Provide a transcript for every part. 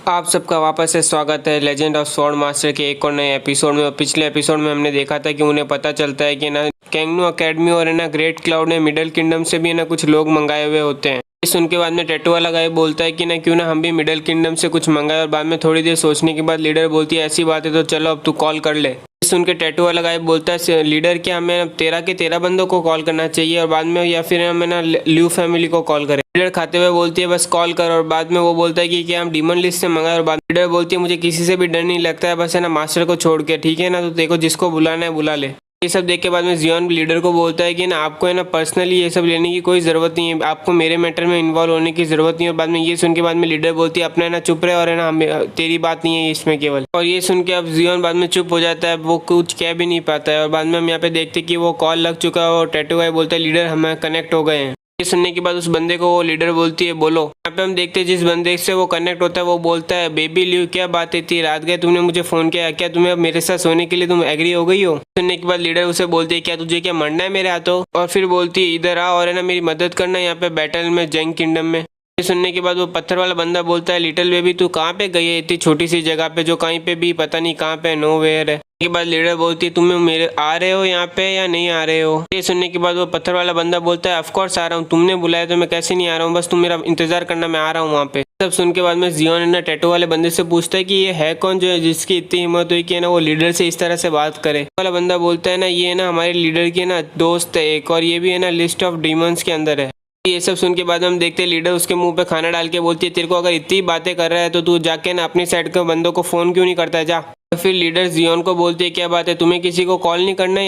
आप सबका वापस से स्वागत है लेजेंड ऑफ स्वॉर्ड मास्टर के एक और नए एपिसोड में। पिछले एपिसोड में हमने देखा था कि उन्हें पता चलता है कि ना कैंगनू एकेडमी और है ना ग्रेट क्लाउड ने मिडिल किंगडम से भी ना कुछ लोग मंगाए हुए होते हैं। इस उनके बाद में टैटू वाला गाय बोलता है कि ना क्यों ना हम भी मिडिल किंगडम से कुछ मंगाए, और बाद में थोड़ी देर सोचने के बाद लीडर बोलती है ऐसी बात है तो चलो अब तू कॉल कर ले। सुन के टैटू वाला गाय बोलता है लीडर क्या हमें 13 के 13 बंदों को कॉल करना चाहिए और बाद में या फिर हमें ना ल्यू फैमिली को कॉल करें। लीडर खाते हुए बोलती है बस कॉल कर, और बाद में वो बोलता है कि क्या हम डीमन लिस्ट से मंगाए, और बाद लीडर बोलती है मुझे किसी से भी डर नहीं लगता है, बस है ना मास्टर को छोड़ के, ठीक है ना, तो देखो जिसको बुलाना है बुला ले। ये सब देख के बाद में जियोन लीडर को बोलता है कि ना आपको है ना पर्सनली ये सब लेने की कोई ज़रूरत नहीं है, आपको मेरे मैटर में इन्वॉल्व होने की ज़रूरत नहीं है। और बाद में ये सुन के बाद में लीडर बोलती है अपना है ना चुप रहे, और है ना तेरी बात नहीं है इसमें केवल। और ये सुन के अब जियोन बाद में चुप हो जाता है, वो कुछ कह भी नहीं पाता है। और बाद में हम यहाँ पे देखते कि वो कॉल लग चुका है और टैटू गाय बोलता है लीडर हम कनेक्ट हो गए हैं। ये सुनने के बाद उस बंदे को वो लीडर बोलती है बोलो। यहाँ पे हम देखते हैं जिस बंदे से वो कनेक्ट होता है वो बोलता है बेबी ल्यू क्या बात है, इतनी रात गए तुमने मुझे फोन किया, क्या तुम्हें अब मेरे साथ सोने के लिए तुम एग्री हो गई हो। सुनने के बाद लीडर उसे बोलती है क्या तुझे क्या मरना है मेरे हाथों, और फिर बोलती है इधर आ और है ना मेरी मदद करना यहाँ पे बैटल में जंग किंगडम में। ये सुनने के बाद वो पत्थर वाला बंदा बोलता है लिटिल बेबी तू कहाँ पे गई है इतनी छोटी सी जगह पे जो कहीं पे भी पता नहीं कहाँ पे नो वेयर है। के बाद लीडर बोलती है तुम्हें मेरे आ रहे हो यहाँ पे या नहीं आ रहे हो। ये सुनने के बाद वो पत्थर वाला बंदा बोलता है ऑफ कोर्स आ रहा हूँ, तुमने बुलाया तो मैं कैसे नहीं आ रहा हूँ, बस तुम मेरा इंतजार करना मैं आ रहा हूँ वहाँ पे। सब सुन के बाद में जियोन ना टैटू वाले बंदे से पूछता है कि ये है कौन जो है जिसकी इतनी हिम्मत हुई कि ना वो लीडर से इस तरह से बात करे। वाला बंदा बोलता है ना ये ना हमारे लीडर की ना दोस्त है एक, और ये भी है ना लिस्ट ऑफ डीमंस के अंदर है। ये सब सुन के बाद हम देखते हैं लीडर उसके मुंह पे खाना डाल के बोलती है तेरे को अगर इतनी बातें कर रहा है तो तू जाके ना अपनी साइड के बंदों को फोन क्यों नहीं करता है जा। तो फिर लीडर जियोन को बोलती है क्या बात है तुम्हें किसी को कॉल नहीं करना है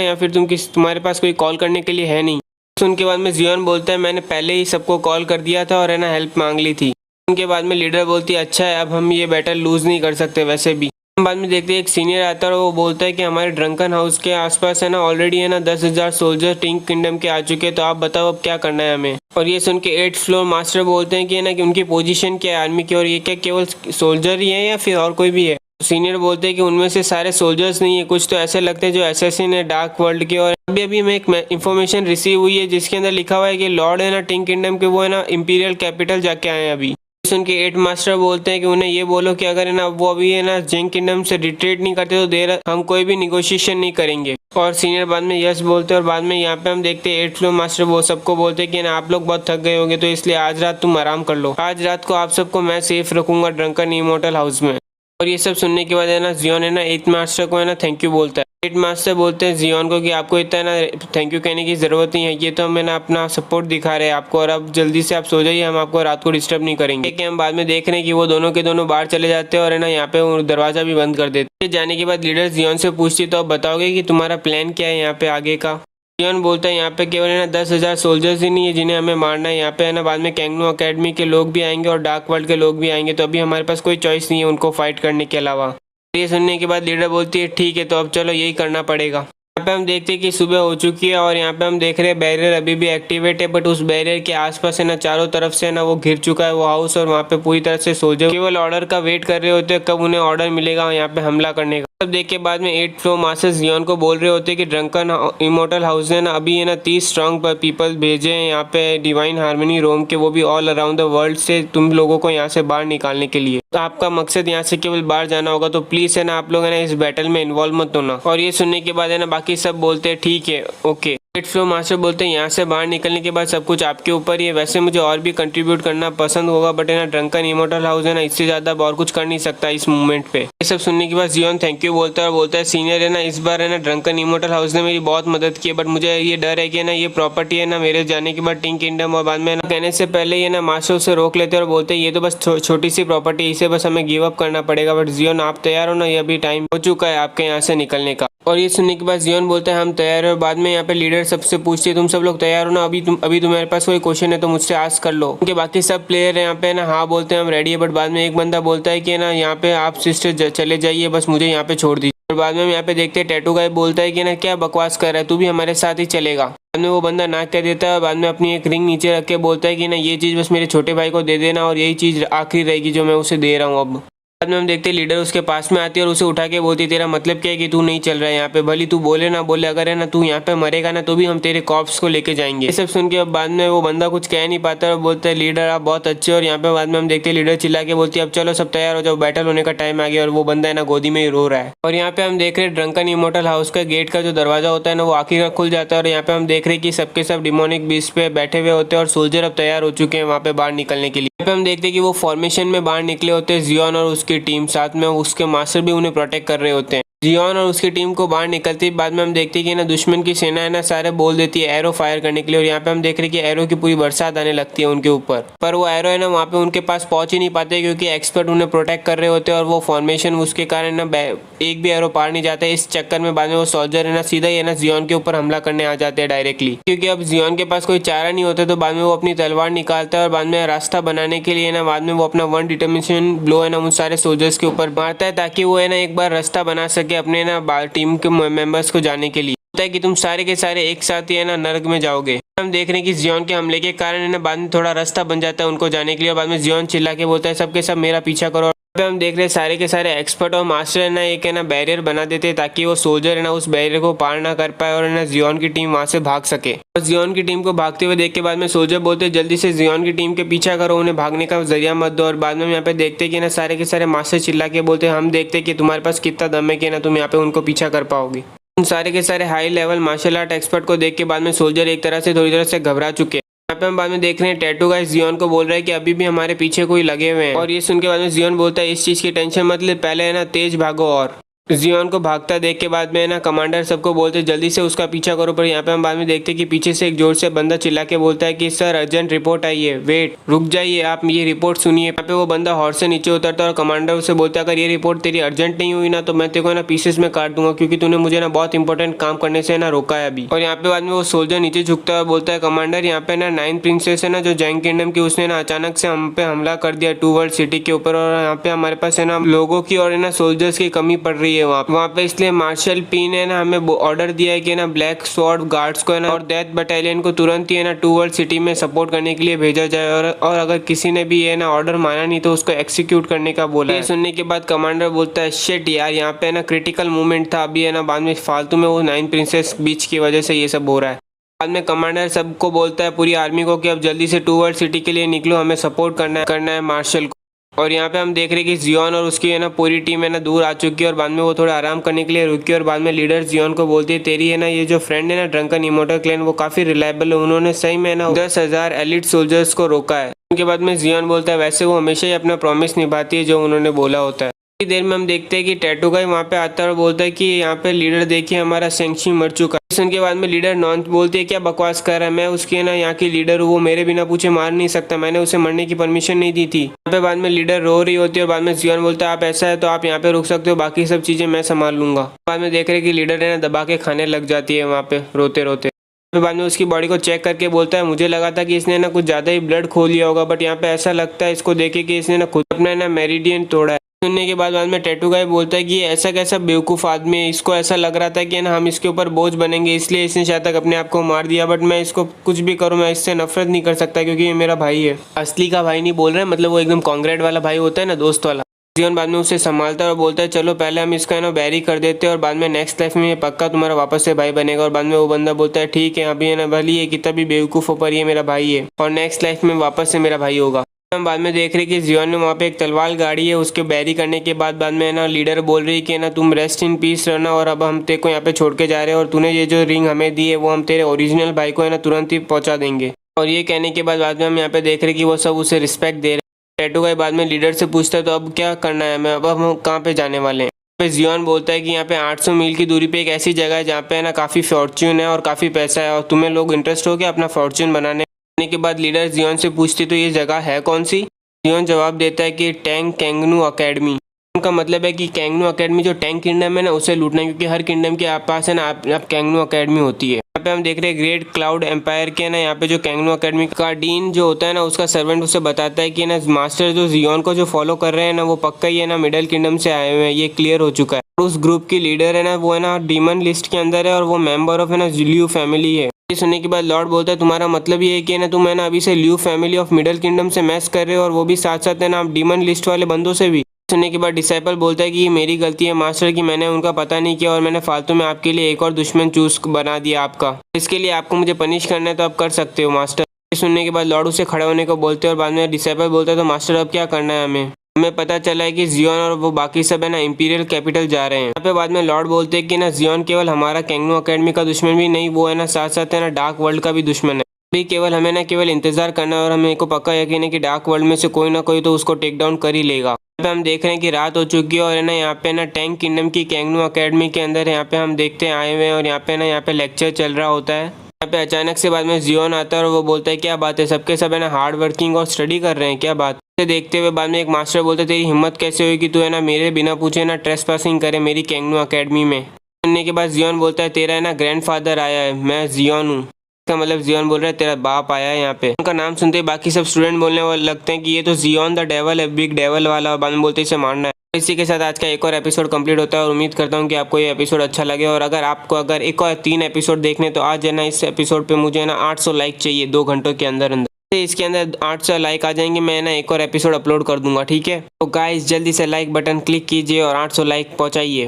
या फिर तुम्हारे पास कोई कॉल करने के लिए है नहीं। सुन के बाद में जियोन बोलता है मैंने पहले ही सबको कॉल कर दिया था और है ना हेल्प मांग ली थी। उनके बाद में लीडर बोलती है अच्छा है अब हम ये बैटल लूज नहीं कर सकते वैसे भी। बाद में देखते हैं एक सीनियर आता है और वो बोलता है कि हमारे ड्रंकन हाउस के आसपास है ना ऑलरेडी है ना 10,000 सोल्जर टिंग किंगडम के आ चुके हैं, तो आप बताओ अब क्या करना है हमें। और ये सुन के 8th फ्लोर मास्टर बोलते हैं कि है ना कि उनकी पोजीशन क्या है आर्मी की, और ये क्या केवल सोल्जर ही है या फिर और कोई भी है। सीनियर बोलते हैं कि उनमें से सारे सोल्जर्स नहीं है, कुछ तो ऐसे लगते हैं जो एसेसिन है डार्क वर्ल्ड के। और अभी अभी हमें एक इन्फॉर्मेशन रिसीव हुई है जिसके अंदर लिखा हुआ है कि लॉर्ड है ना टिंग किंगडम के वो है ना इंपीरियल कैपिटल जाके आए हैं अभी। सुन के 8 मास्टर बोलते हैं कि उन्हें ये बोलो कि अगर है ना वो अभी है ना जंग किंगडम से रिट्रीट नहीं करते तो देर हम कोई भी निगोशिएशन नहीं करेंगे। और सीनियर बाद में यस बोलते हैं, और बाद में यहाँ पे हम देखते हैं 8th फ्लोर मास्टर वो सबको बोलते हैं कि ना आप लोग बहुत थक गए होंगे तो इसलिए आज रात तुम आराम कर लो, आज रात को आप सबको मैं सेफ रखूंगा ड्रंकन इमोर्टल हाउस में। और ये सब सुनने के बाद है ना जियोन है ना 8th मास्टर को है ना थैंक यू बोलता है। 8th मास्टर बोलते हैं जियोन को कि आपको इतना ना थैंक यू कहने की ज़रूरत नहीं है, ये तो हमें ना अपना सपोर्ट दिखा रहे हैं आपको, और अब जल्दी से आप सो जाइए, हम आपको रात को डिस्टर्ब नहीं करेंगे। कि हम बाद में देख रहे हैं कि वो दोनों के दोनों बाहर चले जाते हैं और है ना यहाँ पे वो दरवाज़ा भी बंद कर देते हैं। जाने के बाद लीडर जियोन से पूछती तो आप बताओगे कि तुम्हारा प्लान क्या है यहाँ पे आगे का। जियोन बोलता है यहाँ पे केवल है ना 10,000 सोल्जर्स ही नहीं है जिन्हें हमें मारना है, यहाँ पे है ना बाद में कैंगनू एकेडमी के लोग भी आएंगे और डार्क वर्ल्ड के लोग भी आएंगे, तो अभी हमारे पास कोई चॉइस नहीं है उनको फाइट करने के अलावा। ये सुनने के बाद लीडर बोलती है ठीक है तो अब चलो यही करना पड़ेगा। यहाँ पे हम देखते हैं कि सुबह हो चुकी है और यहाँ पे हम देख रहे हैं बैरियर अभी भी एक्टिवेट है, बट उस बैरियर के आसपास है ना चारों तरफ से ना वो घिर चुका है वो हाउस, और वहाँ पे पूरी तरह से सोल्जर केवल ऑर्डर का वेट कर रहे होते हैं कब उन्हें ऑर्डर मिलेगा यहाँ पे हमला करने का। सब देख के बाद में 8th फ्लोर मास्टर जियोन को बोल रहे होते हैं कि ड्रंकन इमोर्टल हाउस ने ना अभी है ना 30 स्ट्रॉन्ग पीपल भेजे हैं यहाँ पे डिवाइन हार्मनी रोम के, वो भी ऑल अराउंड द वर्ल्ड से तुम लोगों को यहाँ से बाहर निकालने के लिए। तो आपका मकसद यहाँ से केवल बाहर जाना होगा, तो प्लीज है ना आप लोग है ना इस बैटल में इन्वॉल्व मत होना। और ये सुनने के बाद है ना बाकी सब बोलते हैं ठीक है ओके। 8th फ्लोर मास्टर बोलते हैं यहाँ से बाहर निकलने के बाद सब कुछ आपके ऊपर ही है, वैसे मुझे और भी कंट्रीब्यूट करना पसंद होगा बट है ना ड्रंकन इमोर्टल हाउस है ना इससे ज़्यादा और कुछ कर नहीं सकता इस मूवमेंट पे। ये सब सुनने के बाद जियोन थैंक यू बोलता है और बोलता है सीनियर है ना इस बार है ना ड्रंकन इमोर्टल हाउस ने मेरी बहुत मदद की है, बट मुझे ये डर है कि ना ये प्रॉपर्टी है ना मेरे जाने के बाद टिंग किंगडम और बाद में ना कहने से पहले ये ना मास्टर उसे रोक लेते हैं और बोलते हैं ये तो बस छोटी सी प्रॉपर्टी, इसे बस हमें गिव अप करना पड़ेगा। बट जियोन आप तैयार हो ना, ये अभी टाइम हो चुका है आपके यहाँ से निकलने का। और ये सुनने के बाद जियोन बोलते हैं हम तैयार हैं, और बाद में यहाँ पे लीडर सबसे पूछते हैं तुम सब लोग तैयार हो ना, अभी तुम्हारे पास कोई क्वेश्चन है तो मुझसे आस्क कर लो। उनके बाकी सब प्लेयर यहाँ पे ना हाँ बोलते हैं हम रेडी है, बट बाद में एक बंदा बोलता है कि ना यहाँ पे आप सिस्टर चले जाइए, बस मुझे यहाँ पे छोड़ दीजिए। और बाद में हम यहाँ पे देखते हैं टैटू गाय बोलता है कि ना क्या बकवास कर रहा है, तू भी हमारे साथ ही चलेगा। बाद में वो बंदा ना कह देता है, बाद में अपनी एक रिंग नीचे रख के बोलता है कि ना ये चीज़ बस मेरे छोटे भाई को दे देना और यही चीज़ आखिरी रहेगी जो मैं उसे दे रहा हूँ अब। बाद में हम देखते हैं लीडर उसके पास में आती है और उसे उठा के बोलती है तेरा मतलब क्या है कि तू नहीं चल रहा है यहाँ पे, भले तू बोले ना बोले, अगर है ना तू यहाँ पे मरेगा ना तो भी हम तेरे कॉर्प्स को लेके जाएंगे। ये सब सुन के अब बाद में वो बंदा कुछ कह नहीं पाता और बोलता है लीडर आप बहुत अच्छे हो। और यहाँ पे बाद में हम देखते हैं लीडर चिल्ला के बोलती है अब चलो सब तैयार हो जाओ, बैटल होने का टाइम आ गया। और वो बंदा है ना गोदी में ही रो रहा है। और यहाँ पे हम देख रहे हैं ड्रंकन इमोर्टल हाउस का गेट का जो दरवाजा होता है ना वो आखिर खुल जाता है। और यहाँ पे हम देख रहे हैं कि सबके सब डिमोनिक बीस्ट पे बैठे हुए होते हैं और सोल्जर अब तैयार हो चुके हैं वहाँ पे बाहर निकलने के लिए। यहाँ पे हम देखते हैं कि वो फॉर्मेशन में बाहर निकले होते हैं, जियोन और उसकी टीम, साथ में उसके मास्टर भी उन्हें प्रोटेक्ट कर रहे होते हैं। जियोन और उसकी टीम को बाहर निकलती बाद में हम देखते हैं कि ना दुश्मन की सेना है ना सारे बोल देती है एरो फायर करने के लिए। और यहाँ पे हम देख रहे हैं कि एरो की पूरी बरसात आने लगती है उनके ऊपर, पर वो एरो है ना वहाँ पे उनके पास पहुंच ही नहीं पाते क्योंकि एक्सपर्ट उन्हें प्रोटेक्ट कर रहे होते हैं और वो फॉर्मेशन उसके कारण ना एक भी एरो पार नहीं जाता है। इस चक्कर में बाद में वो सोल्जर है ना सीधा ही है ना जियोन के ऊपर हमला करने आ जाते हैं डायरेक्टली, क्योंकि अब जियोन के पास कोई चारा नहीं होता। तो बाद में वो अपनी तलवार निकालता है और बाद में रास्ता बनाने के लिए ना बाद में वो अपना वन डिटर्मिनेशन ब्लो है ना उन सारे सोल्जर्स के ऊपर मारता है ताकि वो है ना एक बार रास्ता बना सके अपने ना टीम के मेंबर्स को जाने के लिए। होता है कि तुम सारे के सारे एक साथ ही है ना नर्क में जाओगे। हम देख रहे हैं कि जियोन के हमले के कारण है ना बाद में थोड़ा रास्ता बन जाता है उनको जाने के लिए। और बाद में जियोन चिल्ला के बोलता है सबके सब मेरा पीछा करो। हम देख रहे हैं सारे के सारे एक्सपर्ट और मास्टर है ना एक है ना बैरियर बना देते हैं ताकि वो सोल्जर है ना उस बैरियर को पार ना कर पाए और है ना जियोन की टीम वहां से भाग सके। और जियोन की टीम को भागते हुए देख के बाद में सोल्जर बोलते हैं जल्दी से जियोन की टीम के पीछा करो, उन्हें भागने का जरिया मत दो। और बाद में यहाँ पे देखते हैं कि ना सारे के सारे मास्टर चिल्ला के बोलते हैं हम देखते हैं कि तुम्हारे पास कितना दम है कि ना तुम यहाँ पे उनको पीछा कर पाओगे। उन सारे के सारे high level martial art expert को देख के बाद में सोल्जर एक तरह से थोड़ी देर से घबरा चुके हैं। यहाँ पे हम बाद में देख रहे हैं टैटू गाइस जियोन को बोल रहा है कि अभी भी हमारे पीछे कोई लगे हुए हैं। और ये सुन के बाद में जियोन बोलता है इस चीज की टेंशन मत ले, पहले है ना तेज भागो। और जियोन को भागता देख के बाद में ना कमांडर सबको बोलते जल्दी से उसका पीछा करो। पर यहाँ पे हम बाद में देखते हैं कि पीछे से एक जोर से बंदा चिल्ला के बोलता है कि सर अर्जेंट रिपोर्ट आई है, वेट रुक जाइए आप ये रिपोर्ट सुनिए। यहाँ पे वो बंदा हॉर्स से नीचे उतरता है और कमांडर उसे बोलता है अगर ये रिपोर्ट तेरी अर्जेंट नहीं हुई ना तो मैं तेरे को ना पीसेस में काट दूंगा क्योंकि तूने मुझे ना बहुत इंपॉर्टेंट काम करने से ना रोका है अभी। और यहाँ पे बाद में वो सोल्जर नीचे झुकता है और बोलता है कमांडर यहाँ पे ना 9 प्रिंसेस है ना जो जैंग किंगडम की, उसने ना अचानक से हम पे हमला कर दिया 2 वर्ल्ड सिटी के ऊपर। और यहाँ पे हमारे पास है ना लोगों की और है ना सोल्जर्स की कमी पड़ रही है वहाँ पे, इसलिए मार्शल पी ने ना हमें ऑर्डर दिया है कि ना ब्लैक स्वॉर्ड गार्ड्स को है ना और डेथ बटालियन को तुरंत ही है ना 2 वर्ल्ड सिटी में सपोर्ट करने के लिए भेजा जाए। और अगर किसी ने भी ये ना ऑर्डर माना नहीं तो उसको एक्सिक्यूट करने का बोला है। सुनने के बाद कमांडर बोलता है शिट यार यहाँ पे ना क्रिटिकल मूवमेंट था, अभी है ना बाद में फालतू में वो 9 प्रिंसेस बीच की वजह से ये सब हो रहा है। बाद में कमांडर सबको बोलता है पूरी आर्मी को कि अब जल्दी से 2 वर्ल्ड सिटी के लिए निकलो, हमें सपोर्ट करना है मार्शल को। और यहाँ पे हम देख रहे हैं कि जियोन और उसकी है ना पूरी टीम है ना दूर आ चुकी है और बाद में वो थोड़ा आराम करने के लिए रुकी। और बाद में लीडर जियोन को बोलती है तेरी है ना ये जो फ्रेंड है ना ड्रंकन इमोर्टल क्लैन वो काफी रिलायबल है, उन्होंने सही में ना 10,000 एलिट सोल्जर्स को रोका है। उनके बाद में जियोन बोलता है वैसे वो हमेशा ही अपना प्रॉमिस निभाती है जो उन्होंने बोला होता है। थोड़ी देर में हम देखते हैं कि टैटू गाई वहाँ पे आता है और बोलता है कि यहाँ पे लीडर देखिए हमारा सेंक्शी मर चुका है। उनके बाद में लीडर नॉन बोलती है क्या बकवास कर रहा है, मैं उसकी ना यहाँ की लीडर हूँ, वो मेरे बिना पूछे मार नहीं सकता, मैंने उसे मरने की परमिशन नहीं दी थी। यहाँ पे बाद में लीडर रो रही होती है और बाद में जियोन बोलता है आप ऐसा है तो आप यहाँ पे रुक सकते हो, बाकी सब चीजें मैं संभाल लूंगा। बाद में देख रहे कि लीडर है ना दबा के खाने लग जाती है वहाँ पे रोते रोते। बाद में उसकी बॉडी को चेक करके बोलता है मुझे लगा था कि इसने ना कुछ ज्यादा ही ब्लड खो लिया होगा, बट यहाँ पे ऐसा लगता है इसको देखे कि इसने ना खुद अपना ना मेरिडियन तोड़ा है। सुनने के बाद में टैटू गाय बोलता है कि ऐसा कैसा बेवकूफ आदमी है, इसको ऐसा लग रहा था कि ना हम इसके ऊपर बोझ बनेंगे इसलिए इसने शायद तक अपने आप को मार दिया, बट मैं इसको कुछ भी करूँ मैं इससे नफरत नहीं कर सकता क्योंकि ये मेरा भाई है। असली का भाई नहीं बोल रहे हैं, मतलब वो एकदम कॉन्ग्रेट वाला भाई होता है ना, दोस्त वाला। जियोन बाद में उसे संभालता है और बोलता है चलो पहले हम इसका ना बैरी कर देते हैं और बाद में नेक्स्ट लाइफ में ये पक्का तुम्हारा वापस से भाई बनेगा। और बाद में वो बंदा बोलता है ठीक है अभी है ना भले ये कितना भी बेवकूफ हो पर ये मेरा भाई है और नेक्स्ट लाइफ में वापस से मेरा भाई होगा। हम बाद में देख रहे कि जियोन ने वहाँ पे एक तलवार गाड़ी है, उसके बैरी करने के बाद में ना लीडर बोल रही कि ना तुम रेस्ट इन पीस रहना और अब हम तेरे को यहाँ पे छोड़ के जा रहे हैं और तूने ये जो रिंग हमें दी है वो हम तेरे ओरिजिनल भाई को है ना तुरंत ही पहुँचा देंगे। और ये कहने के बाद में हम यहाँ पे देख रहे कि वो सब उसे रिस्पेक्ट दे रहे हैं। टैटू गाय बाद में लीडर से पूछता है तो अब क्या करना है, मैं अब हम कहाँ पे जाने वाले हैं। पे जियोन बोलता है कि यहाँ पे 800 मील की दूरी पे एक ऐसी जगह है जहाँ पे है ना काफ़ी फॉर्च्यून है और काफ़ी पैसा है और तुम्हें लोग इंटरेस्ट हो गया अपना फॉर्च्यून बनाने के बाद लीडर जियोन से पूछती तो ये जगह है कौन सी। जियोन जवाब देता है कि टैंग कैंगनू अकेडमी। उनका मतलब है कि कैंगनू अकेडमी जो टैंग किंगडम है ना उसे लूटना है क्योंकि हर किंगडम के पास है ना आप कैंगनू अकेडमी होती है। यहाँ पे हम देख रहे हैं ग्रेट क्लाउड एम्पायर के ना यहाँ पे जो कैंगनू अकेडमी का डीन जो होता है ना उसका सर्वेंट उसे बताता है कि ना मास्टर जो जियोन को जो फॉलो कर रहे हैं ना वो पक्का ही है ना मिडल किंगडम से आए हुए हैं, ये क्लियर हो चुका है। और उस ग्रुप की लीडर है ना वो है ना डीमन लिस्ट के अंदर है और वो मेंबर ऑफ है ना लियू फैमिली है। ये सुनने के बाद लॉर्ड बोलता है तुम्हारा मतलब ये है कि ना तुम है ना अभी से Liu family of middle kingdom से मैच कर रहे हो और वो भी साथ साथ है ना आप डीमन लिस्ट वाले बंदों से भी। सुनने के बाद डिसाइपल बोलता है कि ये मेरी गलती है मास्टर कि मैंने उनका पता नहीं किया और मैंने फालतू में आपके लिए एक और दुश्मन चूज बना दिया आपका। इसके लिए आपको मुझे पनिश करना है तो आप कर सकते हो मास्टर। सुनने के बाद लॉर्ड उसे खड़े होने को बोलते हैं और बाद में डिसाइपल बोलता है तो मास्टर अब क्या करना है हमें पता चला है कि जियोन और वो बाकी सब है ना इंपीरियल कैपिटल जा रहे हैं। यहाँ पे बाद में लॉर्ड बोलते हैं कि ना जियोन केवल हमारा कैंगनो अकेडमी का दुश्मन भी नहीं, वो है ना साथ साथ है ना डार्क वर्ल्ड का भी दुश्मन है। भी केवल हमें ना केवल इंतजार करना है और हमें को पक्का यकीन है कि डार्क वर्ल्ड में से कोई ना कोई तो उसको टेक डाउन कर ही लेगा। यहाँ पे हम देख रहे हैं कि रात हो चुकी है और है ना यहाँ पे ना टैंक किंगडम की कैंगनो अकेडमी के अंदर यहाँ पे हम देखते हैं आए हुए हैं और यहाँ पे लेक्चर चल रहा होता है। यहाँ पे अचानक से बाद में जियोन आता है और वो बोलता है क्या बात है, सबके सब है ना हार्ड वर्किंग और स्टडी कर रहे हैं, क्या बात। देखते हुए बाद में एक मास्टर बोलते तेरी हिम्मत कैसे हुई कि तू है ना मेरे बिना पूछे ना ट्रेसपासिंग करे मेरी कैंगनो अकेडमी में। सुनने के बाद जियोन बोलता है तेरा है ना ग्रैंडफादर आया है, मैं जियोन हूँ। इसका मतलब जियोन बोल रहा है तेरा बाप आया है यहाँ पे। उनका नाम सुनते ही बाकी सब स्टूडेंट बोलने वाले लगते हैं कि ये तो जियोन द डेवल है, बिग डेवल वाला, और बाद में बोलते इसे मारना है। इसी के साथ आज का एक और एपिसोड कंप्लीट होता है और उम्मीद करता हूँ कि आपको ये एपिसोड अच्छा लगे। और अगर आपको अगर एक और 3 एपिसोड देखने तो आज है ना इस एपिसोड पे मुझे ना 800 लाइक चाहिए 2 घंटों के अंदर इसके अंदर 800 लाइक आ जाएंगे मैं ना एक और एपिसोड अपलोड कर दूंगा, ठीक है। तो गाइस जल्दी से लाइक बटन क्लिक कीजिए और 800 लाइक पहुंचाइए।